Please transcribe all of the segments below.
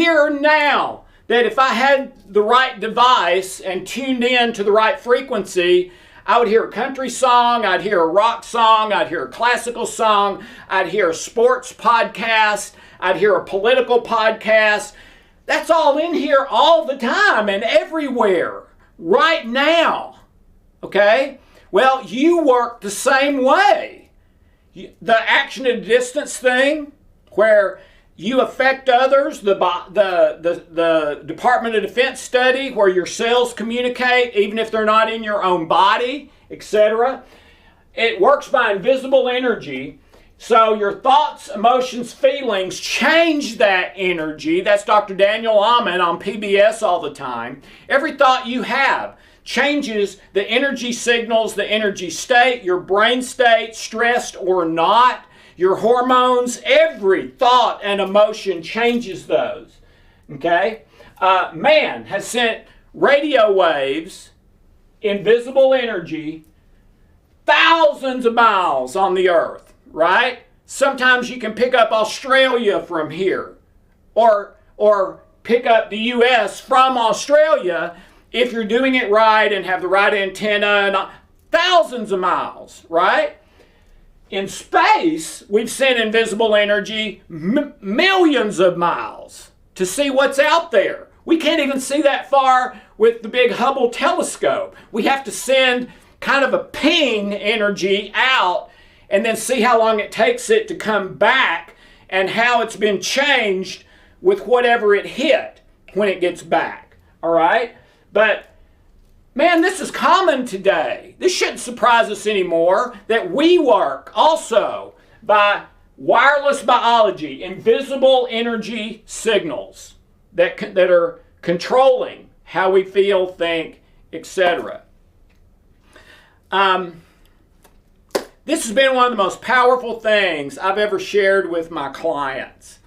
hear now that if I had the right device and tuned in to the right frequency, I would hear a country song, I'd hear a rock song, I'd hear a classical song, I'd hear a sports podcast, I'd hear a political podcast. That's all in here all the time and everywhere, right now. Okay? Well, you work the same way. The action at a distance thing, where you affect others, the Department of Defense study, where your cells communicate even if they're not in your own body, etc. It works by invisible energy. So your thoughts, emotions, feelings change that energy. That's Dr. Daniel Amen on PBS all the time. Every thought you have changes the energy signals, the energy state, your brain state, stressed or not, your hormones, every thought and emotion changes those. Okay? Man has sent radio waves, invisible energy, thousands of miles on the earth, right? Sometimes you can pick up Australia from here, or pick up the US from Australia if you're doing it right and have the right antenna, and thousands of miles, right? In space, we've sent invisible energy millions of miles to see what's out there. We can't even see that far with the big Hubble telescope. We have to send kind of a ping energy out and then see how long it takes it to come back and how it's been changed with whatever it hit when it gets back. All right? But man, this is common today. This shouldn't surprise us anymore that we work also by wireless biology, invisible energy signals that are controlling how we feel, think, etc. This has been one of the most powerful things I've ever shared with my clients.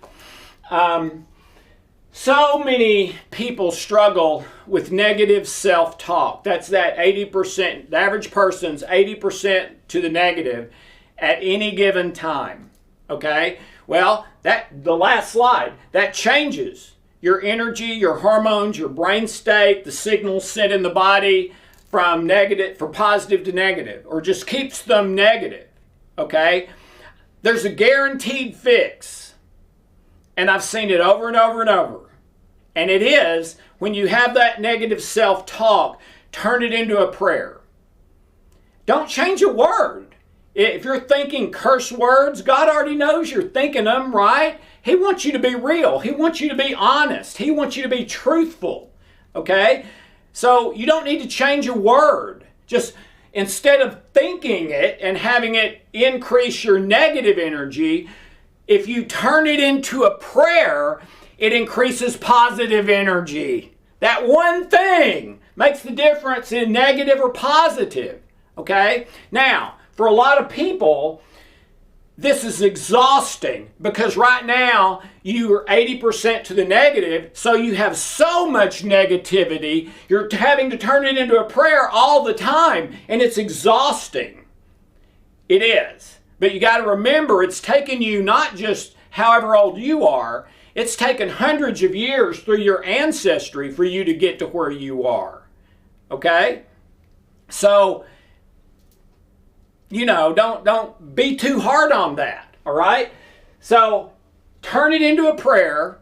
So many people struggle with negative self-talk. That's that 80%, the average person's 80% to the negative at any given time. Okay? Well, the last slide, that changes your energy, your hormones, your brain state, the signals sent in the body from positive to negative, or just keeps them negative. Okay? There's a guaranteed fix. And I've seen it over and over and over. And it is, when you have that negative self-talk, turn it into a prayer. Don't change a word. If you're thinking curse words, God already knows you're thinking them, right? He wants you to be real. He wants you to be honest. He wants you to be truthful. Okay? So you don't need to change a word. Just instead of thinking it and having it increase your negative energy, if you turn it into a prayer, it increases positive energy. That one thing makes the difference in negative or positive. Okay? Now, for a lot of people, this is exhausting because right now you are 80% to the negative, so you have so much negativity, you're having to turn it into a prayer all the time, and it's exhausting. It is. But you got to remember, it's taken you not just however old you are, it's taken hundreds of years through your ancestry for you to get to where you are. Okay? So, don't be too hard on that. All right? So, turn it into a prayer.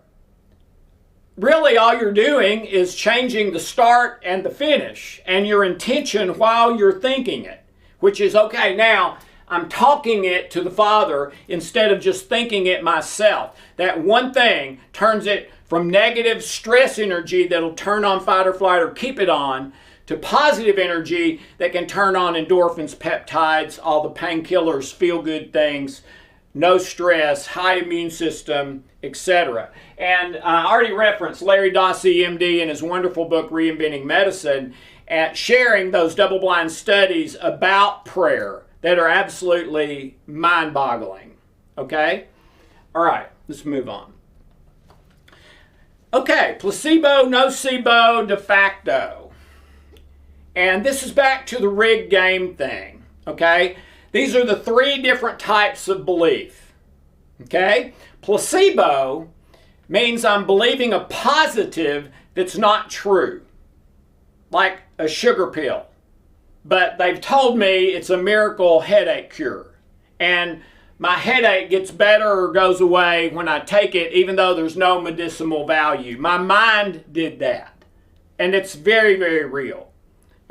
Really, all you're doing is changing the start and the finish and your intention while you're thinking it, which is, okay, now I'm talking it to the Father instead of just thinking it myself. That one thing turns it from negative stress energy that'll turn on fight or flight or keep it on to positive energy that can turn on endorphins, peptides, all the painkillers, feel-good things, no stress, high immune system, etc. And I already referenced Larry Dossey, MD, in his wonderful book, Reinventing Medicine, at sharing those double-blind studies about prayer that are absolutely mind-boggling. Okay? All right, let's move on. Okay, placebo, nocebo, de facto. And this is back to the rigged game thing. Okay? These are the three different types of belief. Okay? Placebo means I'm believing a positive that's not true, like a sugar pill. But they've told me it's a miracle headache cure. And my headache gets better or goes away when I take it, even though there's no medicinal value. My mind did that. And it's very, very real.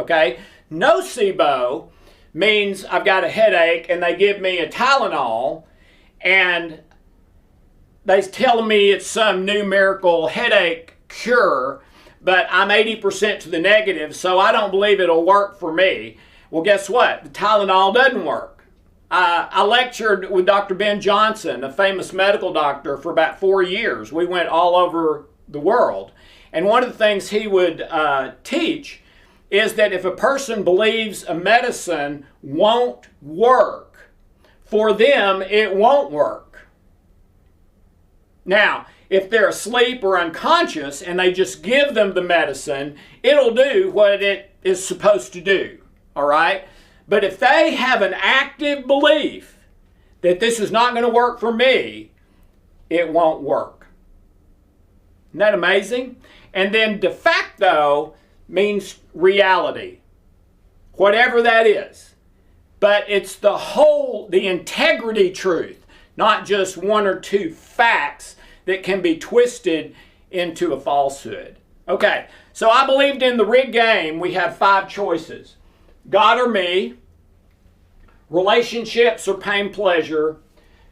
Okay? Nocebo means I've got a headache and they give me a Tylenol and they tell me it's some new miracle headache cure, but I'm 80% to the negative, so I don't believe it'll work for me. Well, guess what? The Tylenol doesn't work. I lectured with Dr. Ben Johnson, a famous medical doctor, for about 4 years. We went all over the world. And one of the things he would teach is that if a person believes a medicine won't work, for them it won't work. Now, if they're asleep or unconscious and they just give them the medicine, it'll do what it is supposed to do, all right? But if they have an active belief that this is not going to work for me, it won't work. Isn't that amazing? And then de facto means reality, whatever that is. But it's the integrity truth, not just one or two facts that can be twisted into a falsehood. Okay, so I believed in the rigged game. We have 5 choices. God or me, relationships or pain pleasure,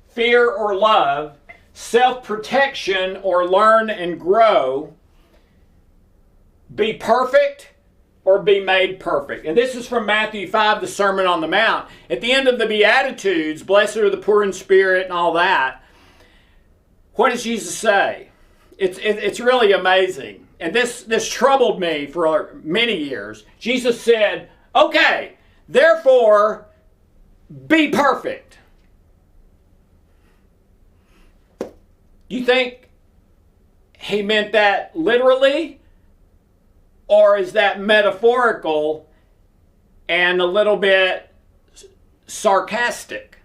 fear or love, self-protection or learn and grow, be perfect or be made perfect. And this is from Matthew 5, the Sermon on the Mount. At the end of the Beatitudes, blessed are the poor in spirit and all that, what does Jesus say? It's really amazing. And this troubled me for many years. Jesus said, okay, therefore, be perfect. You think he meant that literally? Or is that metaphorical and a little bit sarcastic?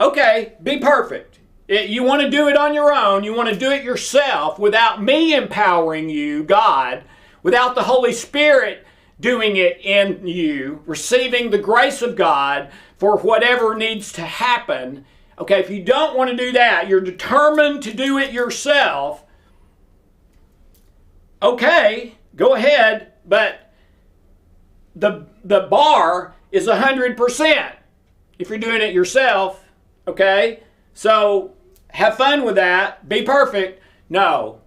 Okay, be perfect. You want to do it on your own. You want to do it yourself without me empowering you, God, without the Holy Spirit doing it in you, receiving the grace of God for whatever needs to happen. Okay, if you don't want to do that, you're determined to do it yourself, okay, go ahead, but the bar is 100% if you're doing it yourself, okay? So have fun with that. Be perfect. No.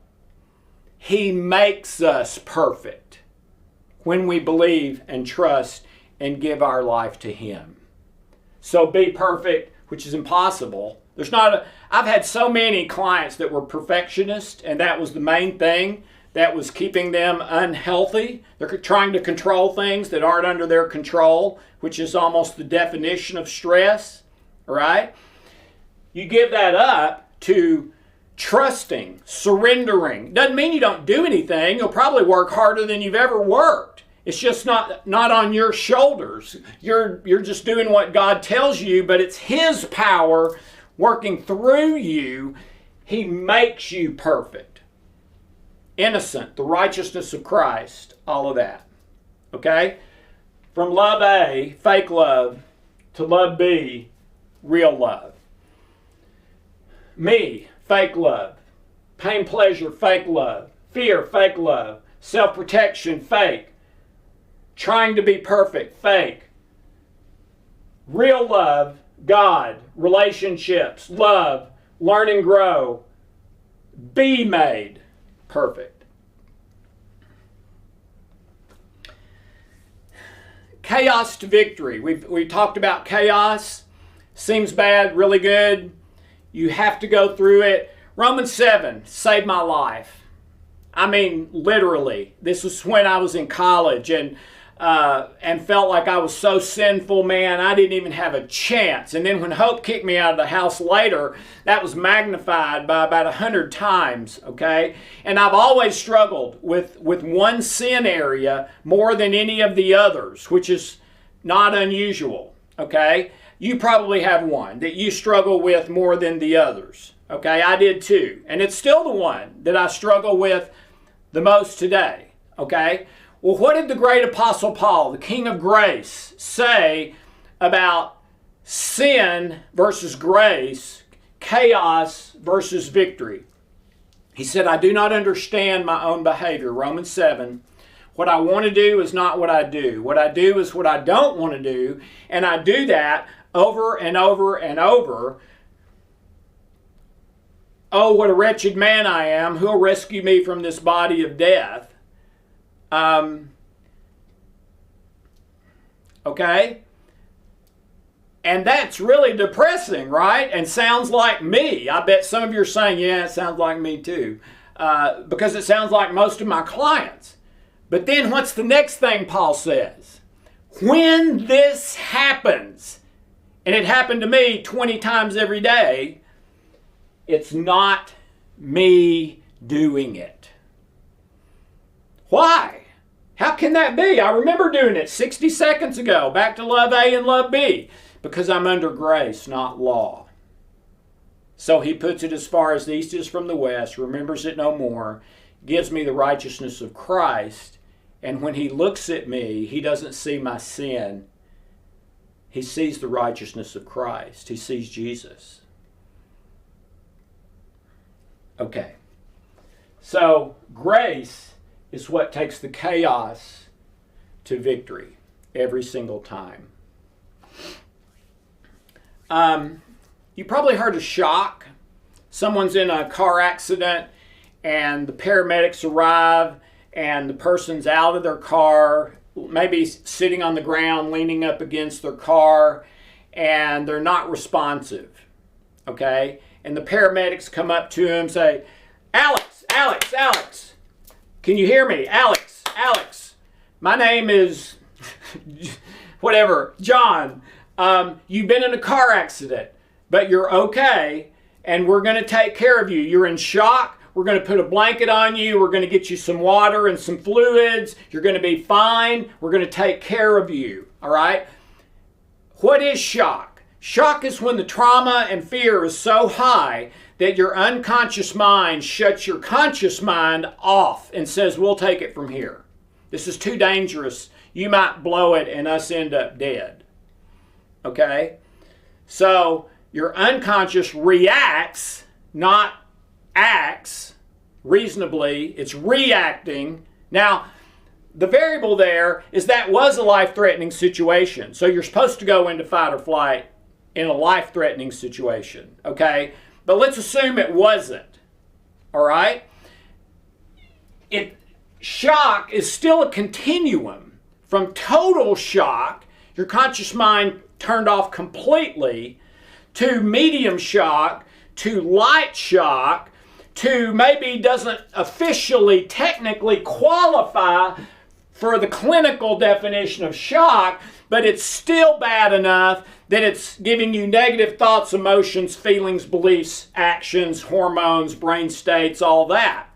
He makes us perfect when we believe and trust and give our life to Him. So be perfect, which is impossible. I've had so many clients that were perfectionists, and that was the main thing that was keeping them unhealthy. They're trying to control things that aren't under their control, which is almost the definition of stress, all right? You give that up to trusting, surrendering. Doesn't mean you don't do anything. You'll probably work harder than you've ever worked. It's just not on your shoulders. You're just doing what God tells you, but it's His power working through you. He makes you perfect. Innocent, the righteousness of Christ, all of that. Okay? From love A, fake love, to love B, real love. Me, fake love. Pain, pleasure, fake love. Fear, fake love. Self-protection, fake. Trying to be perfect, fake. Real love, God. Relationships, love. Learn and grow. Be made perfect. Chaos to victory. We've talked about chaos. Seems bad, really good. You have to go through it. Romans 7 saved my life. I mean, literally. This was when I was in college and felt like I was so sinful, man, I didn't even have a chance. And then when Hope kicked me out of the house later, that was magnified by about 100 times, okay? And I've always struggled with one sin area more than any of the others, which is not unusual, okay? You probably have one that you struggle with more than the others, Okay, I did too. And it's still the one that I struggle with the most today. Okay? Well, what did the great Apostle Paul, the King of Grace, say about sin versus grace, chaos versus victory? He said, I do not understand my own behavior. Romans 7. What I want to do is not what I do. What I do is what I don't want to do. And I do that over and over and over. Oh, what a wretched man I am. Who will rescue me from this body of death? Okay? And that's really depressing, right? And sounds like me. I bet some of you are saying, yeah, it sounds like me too. Because it sounds like most of my clients. But then what's the next thing Paul says? When this happens, and it happened to me 20 times every day, it's not me doing it. Why? How can that be? I remember doing it 60 seconds ago. Back to love A and love B. Because I'm under grace, not law. So he puts it as far as the east is from the west, remembers it no more, gives me the righteousness of Christ. And when he looks at me, he doesn't see my sin. He sees the righteousness of Christ. He sees Jesus. Okay. So grace is what takes the chaos to victory every single time. You probably heard of shock. Someone's in a car accident and the paramedics arrive and the person's out of their car, maybe sitting on the ground, leaning up against their car, and they're not responsive. Okay? And the paramedics come up to him and say, Alex, Alex, Alex, can you hear me? Alex, Alex, my name is whatever, John. You've been in a car accident, but you're okay, and we're going to take care of you. You're in shock. We're going to put a blanket on you. We're going to get you some water and some fluids. You're going to be fine. We're going to take care of you, all right? What is shock? Shock is when the trauma and fear is so high that your unconscious mind shuts your conscious mind off and says, we'll take it from here. This is too dangerous. You might blow it and us end up dead. Okay? So your unconscious reacts, not acts reasonably. It's reacting. Now, the variable there is that was a life-threatening situation. So you're supposed to go into fight or flight in a life-threatening situation. Okay? But let's assume it wasn't. All right? Shock is still a continuum from total shock, your conscious mind turned off completely, to medium shock, to light shock, to maybe doesn't officially, technically qualify for the clinical definition of shock, but it's still bad enough that it's giving you negative thoughts, emotions, feelings, beliefs, actions, hormones, brain states, all that.